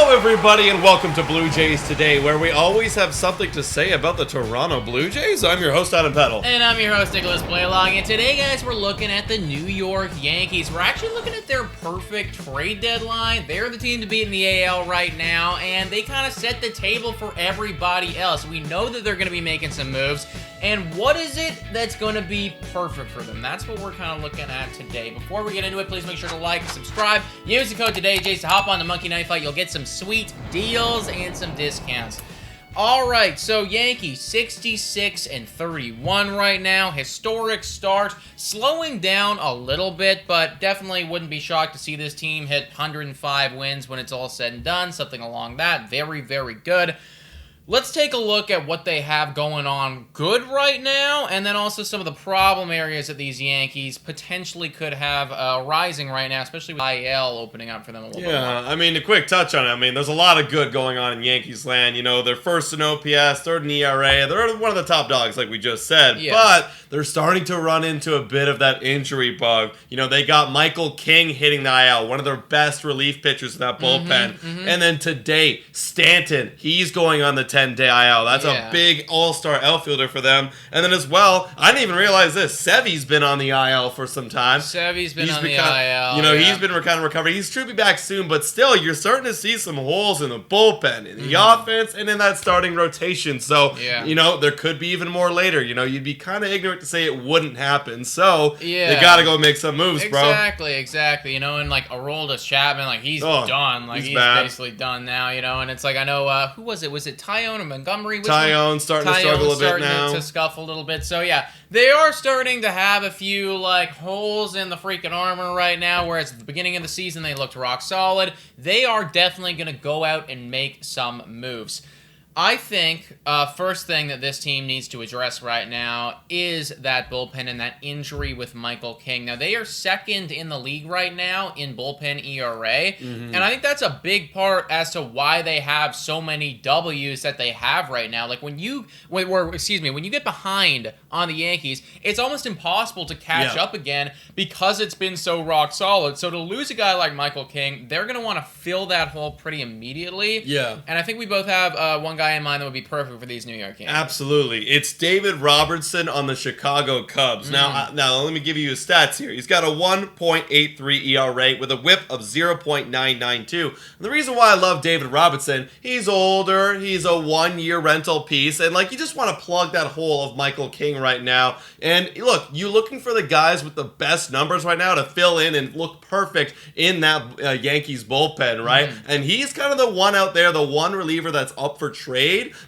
Hello, everybody, and welcome to Blue Jays Today, where we always have something to say about the Toronto Blue Jays. I'm your host, Adam Peddle. And I'm your host, Nicholas Blaylock. And today, guys, we're looking at the New York Yankees. We're actually looking at their perfect trade deadline. They're the team to beat in the AL right now, and they kind of set the table for everybody else. We know that they're going to be making some moves, and what is it that's going to be perfect for them? That's what we're kind of looking at today. Before we get into it, please make sure to like and subscribe. Use the code TODAYJays to hop on the Monkey Knife Fight. You'll get some sweet deals and some discounts. All right, so Yankees 66-31 right now. Historic start, slowing down a little bit, but definitely wouldn't be shocked to see this team hit 105 wins when it's all said and done. Something along that. Very, very good. Let's take a look at what they have going on good right now, and then also some of the problem areas that these Yankees potentially could have rising right now, especially with IL opening up for them a little bit more. Yeah, I mean, a quick touch on it. I mean, there's a lot of good going on in Yankees land. You know, they're first in OPS, third in ERA. They're one of the top dogs, like we just said. Yeah. But they're starting to run into a bit of that injury bug. You know, they got Michael King hitting the IL, one of their best relief pitchers in that bullpen. And then today, Stanton, he's going on the 10-day IL. That's a big all-star outfielder for them. And then as well, I didn't even realize this. Sevy's been on the IL for some time. Sevy's been on the IL. You know, he's been kind of recovering. He's true to be back soon, but still, you're starting to see some holes in the bullpen, in the offense, and in that starting rotation. So, you know, there could be even more later. You know, you'd be kind of ignorant to say it wouldn't happen. So, they got to go make some moves, bro. Exactly. You know, and like Aroldis Chapman, like he's done. Like he's basically done now, you know, and it's like, I know, who was it? Was it Tyone or Montgomery? Tyone starting to struggle a bit now. To scuffle a little bit. So, yeah, they are starting to have a few, like, holes in the freaking armor right now, whereas at the beginning of the season they looked rock solid. They are definitely going to go out and make some moves. I think first thing that this team needs to address right now is that bullpen and that injury with Michael King. Now, they are second in the league right now in bullpen ERA, and I think that's a big part as to why they have so many W's that they have right now. Like, when you get behind on the Yankees, it's almost impossible to catch up again because it's been so rock solid. So to lose a guy like Michael King, they're going to want to fill that hole pretty immediately. Yeah. And I think we both have one guy in mind that would be perfect for these New York Yankees. Absolutely. It's David Robertson on the Chicago Cubs. Now, let me give you his stats here. He's got a 1.83 ERA with a whip of 0.992. And the reason why I love David Robertson, he's older, he's a one-year rental piece, and like you just want to plug that hole of Michael King right now. And look, you're looking for the guys with the best numbers right now to fill in and look perfect in that Yankees bullpen, right? And he's kind of the one out there, the one reliever that's up for trade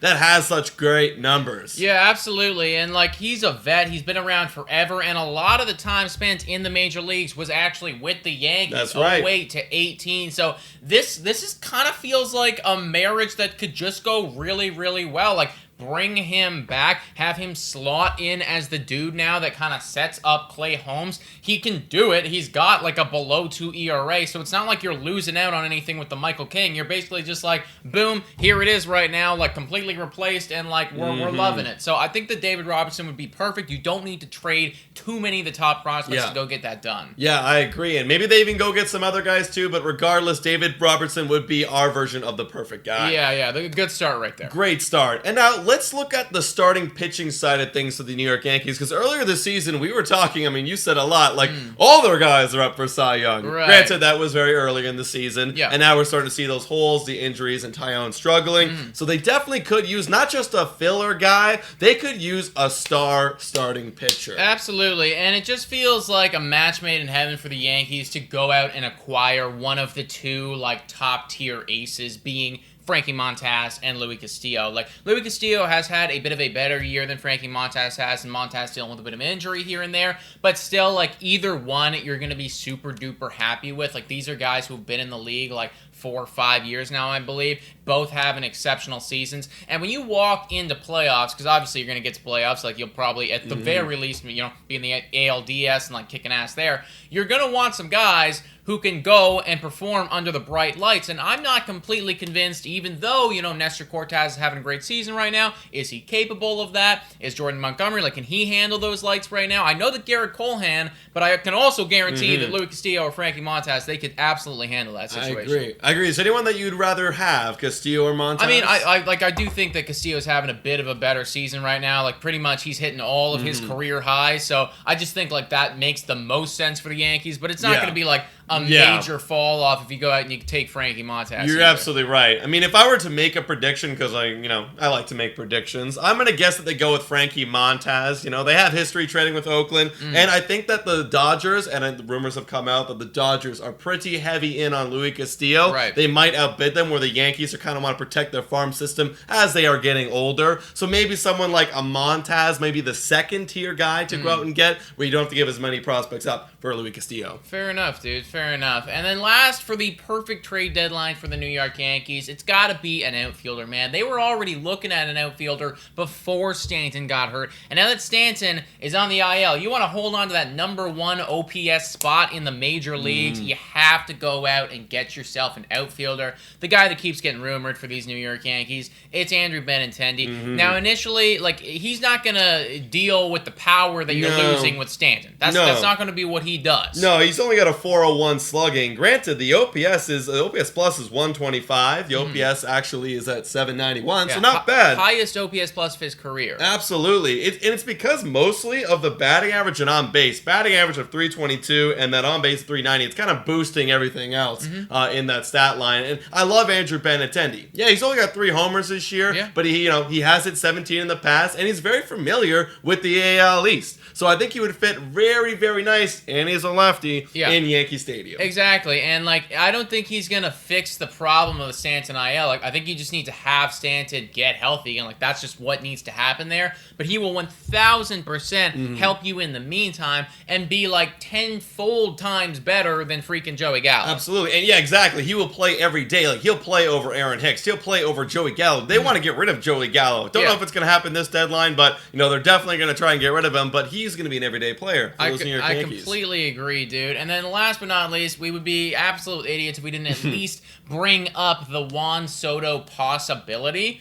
that has such great numbers. Yeah, absolutely. And like, he's a vet. He's been around forever, and a lot of the time spent in the major leagues was actually with the Yankees. That's right. 08 to 18. So this is kind of feels like a marriage that could just go really, really well. Like, bring him back, have him slot in as the dude now that kind of sets up Clay Holmes. He can do it. He's got like a below 2 ERA, so it's not like you're losing out on anything with the Michael King. You're basically just like, boom, here it is right now, like completely replaced, and like we're loving it. So I think that David Robertson would be perfect. You don't need to trade too many of the top prospects to go get that done. Yeah, I agree. And maybe they even go get some other guys too, but regardless, David Robertson would be our version of the perfect guy. Yeah, good start right there. Great start. And now let's look at the starting pitching side of things for the New York Yankees, because earlier this season we were talking, I mean, you said a lot, like all their guys are up for Cy Young. Right. Granted, that was very early in the season, and now we're starting to see those holes, the injuries, and Tyone struggling. So they definitely could use not just a filler guy, they could use a star starting pitcher. Absolutely, and it just feels like a match made in heaven for the Yankees to go out and acquire one of the two, like, top-tier aces, being Frankie Montas and Luis Castillo. Like, Luis Castillo has had a bit of a better year than Frankie Montas has, and Montas dealing with a bit of injury here and there, but still, like, either one you're going to be super duper happy with. Like, these are guys who've been in the league, like, 4 or 5 years now, I believe. Both having exceptional seasons. And when you walk into playoffs, because obviously you're going to get to playoffs, like, you'll probably, at the very least, you know, be in the ALDS and, like, kicking ass there, you're going to want some guys who can go and perform under the bright lights. And I'm not completely convinced, even though, you know, Nestor Cortez is having a great season right now. Is he capable of that? Is Jordan Montgomery, like, can he handle those lights right now? I know that Garrett Colehan, but I can also guarantee that Luis Castillo or Frankie Montas, they could absolutely handle that situation. I agree. Is there anyone that you'd rather have, Castillo or Montas? I mean, I do think that Castillo's having a bit of a better season right now. Like, pretty much he's hitting all of his career highs. So I just think, like, that makes the most sense for the Yankees. But it's not going to be, like, a major fall off if you go out and you take Frankie Montas. You're absolutely right. I mean, if I were to make a prediction, because I like to make predictions, I'm going to guess that they go with Frankie Montas. They have history trading with Oakland. And I think that the Dodgers, and the rumors have come out that the Dodgers are pretty heavy in on Luis Castillo. Right. They might outbid them, where the Yankees are kind of want to protect their farm system as they are getting older. So maybe someone like a Montas, maybe the second tier guy to go out and get, where you don't have to give as many prospects up for Luis Castillo. Fair enough, dude. Fair enough. And then last, for the perfect trade deadline for the New York Yankees, it's got to be an outfielder, man. They were already looking at an outfielder before Stanton got hurt. And now that Stanton is on the IL, you want to hold on to that #1 OPS spot in the major leagues. You have to go out and get yourself an outfielder. The guy that keeps getting rumored for these New York Yankees, it's Andrew Benintendi. Now, initially, like, he's not going to deal with the power that you're losing with Stanton. That's not going to be what he does. No, he's only got a 401 slugging. Granted, the OPS plus is 125. The OPS actually is at 791, so not bad. Highest OPS plus of his career. Absolutely. It's because mostly of the batting average and on base. Batting average of 322 and that on base 390. It's kind of boosting everything else in that stat line. And I love Andrew Benintendi. Yeah, he's only got 3 homers this year, but he has hit 17 in the past, and he's very familiar with the AL East. So I think he would fit very, very nice, and he's a lefty, in Yankee Stadium. Exactly. And, like, I don't think he's going to fix the problem of the Stanton IL. Like, I think you just need to have Stanton get healthy, and, like, that's just what needs to happen there. But he will 1,000% help you in the meantime and be, like, 10-fold times better than freaking Joey Gallo. Absolutely. And, yeah, exactly. He will play every day. Like, he'll play over Aaron Hicks. He'll play over Joey Gallo. They want to get rid of Joey Gallo. Don't know if it's going to happen this deadline, but, they're definitely going to try and get rid of him. But he's going to be an everyday player for those New York Yankees. I completely agree, dude. And then last but not least, we would be absolute idiots if we didn't at least bring up the Juan Soto possibility.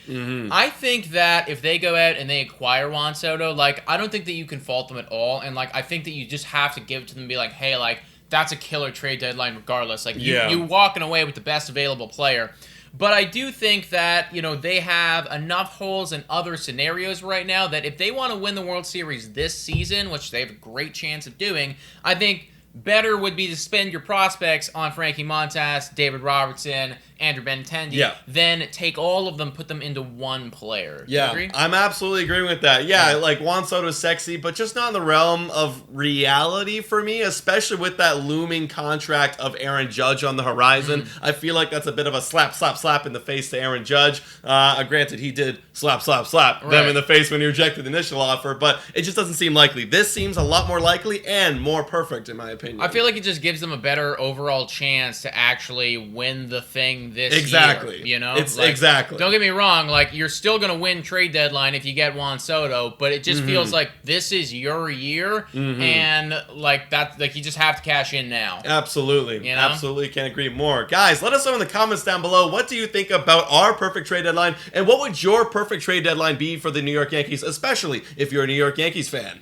I think that if they go out and they acquire Juan Soto, like, I don't think that you can fault them at all. And, like, I think that you just have to give it to them and be like, hey, like, that's a killer trade deadline regardless. Like, you walking away with the best available player. But I do think that, they have enough holes in other scenarios right now that if they want to win the World Series this season, which they have a great chance of doing, I think better would be to spend your prospects on Frankie Montas, David Robertson, Andrew Benintendi, then take all of them, put them into one player. Do you agree? I'm absolutely agreeing with that. Like, Juan Soto's sexy, but just not in the realm of reality for me, especially with that looming contract of Aaron Judge on the horizon. I feel like that's a bit of a slap in the face to Aaron Judge. Granted, he did slap them in the face when he rejected the initial offer, but it just doesn't seem likely. This seems a lot more likely and more perfect, in my opinion. I feel like it just gives them a better overall chance to actually win the thing this year. It's exactly. Don't get me wrong, like, you're still going to win trade deadline if you get Juan Soto, but it just feels like this is your year, and, like, that, like, you just have to cash in now. Absolutely. Absolutely can't agree more. Guys, let us know in the comments down below, what do you think about our perfect trade deadline, and what would your perfect trade deadline be for the New York Yankees, especially if you're a New York Yankees fan?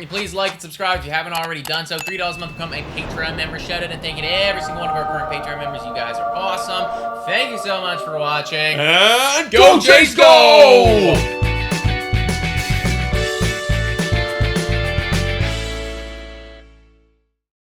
Please like and subscribe if you haven't already done so. $3 a month become a Patreon member. Shout out and thank you to every single one of our current Patreon members. You guys are awesome. Thank you so much for watching. And go Jays, go!